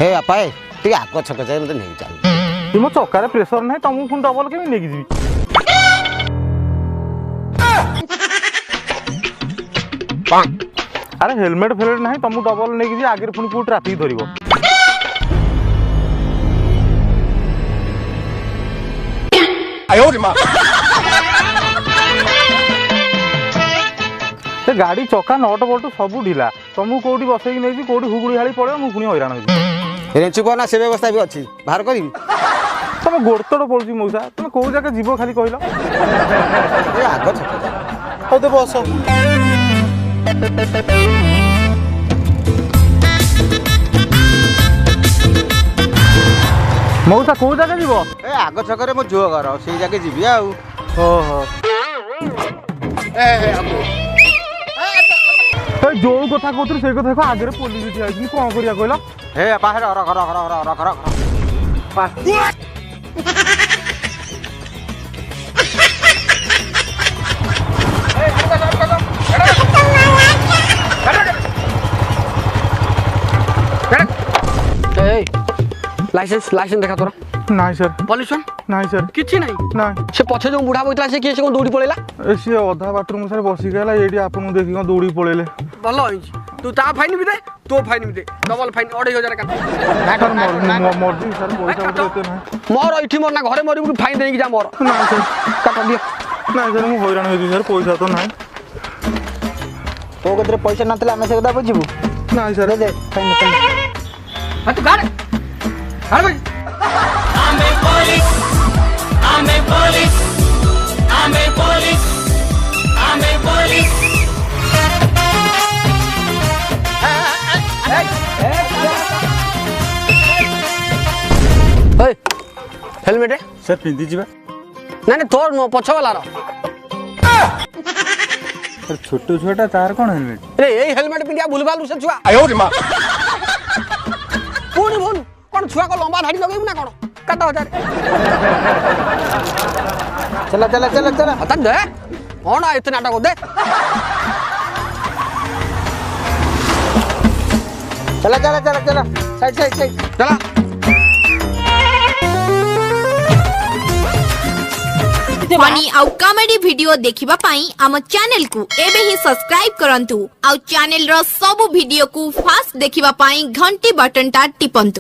हे अपाए T आग छक जाए मते नहीं चल तुम चक्कर प्रेसर ना तुमको पुणी डबल केमी नहीं जी अरे हेलमेट फेलमेट ना तुमको डबल नहीं जी आगे पुणी कौट ट्राफिक धरब गाड़ी चक्का नट बोल्ट सब ढिला तुमको कौटी बसई नहीं कौटी हुगुड़ी हाड़ी पड़े मुझे पुणी हैरान हो रेंचुपना से व्यवस्था भी अच्छी बाहर करी तुम गोड़ तोड़ पड़ुची मौसा तुम कौ जगह जीव खाली कहल आग छक हौ तो बस मौसा कौ जगह जीव ए आग छकरे मो झुओ घर से जाके जीवी आ जो कथा कहते से कथा आगे पुलिस ठिया कौन करिया कहल हे बाहर रख रख रख रख रख लाइसेंस लाइसेंस देखा तोरा नहीं सर पॉल्यूशन नहीं सर किछि नहीं नहीं से पछे जो बुढ़ा बैठला से किए से दौड़ी पड़ेला सी अधा बाथरूम सर बसी गला ये आपको देखिए दौड़ी पड़ेले भल होइछ तू ता फाइन भी दे तो फाइन भी दे डबल फाइन 2500 का मर्जी सर पैसा देते नहीं मोर इठी मोर ना घरे मरी फाइन देई जा मोर नहीं सर काट दियो नहीं सर मु हैरान होई सर पैसा तो नहीं तो कतरे पैसा नथले हमें से कदा बुझिबू नहीं सर दे फाइन हां तू गाड़ भाई I'm police, I'm police, I'm police. ओए हेलमेट है सर पिंदी जीवा नहीं तोर नो पछ वाला रो सर छोटो छोटा तार कौन हेलमेट रे ए हेलमेट पिंडिया भूलभाल से छुआ आयो रे मां पुणी बोल कौन छुआ को लंबा धाड़ी लगेबू ना कौन काटा हजार चला चला चला चला हतन दे कौन इतना नाटक दे चला चला चला चला साइड साइड साइड चला फनी आउ कॉमेडी वीडियो देखिबा पाई आम चैनल को एबे ही सब्सक्राइब करंतु आउ चैनल रो सब वीडियो को फास्ट देखिबा पाई घंटी बटन टा टिपंतु।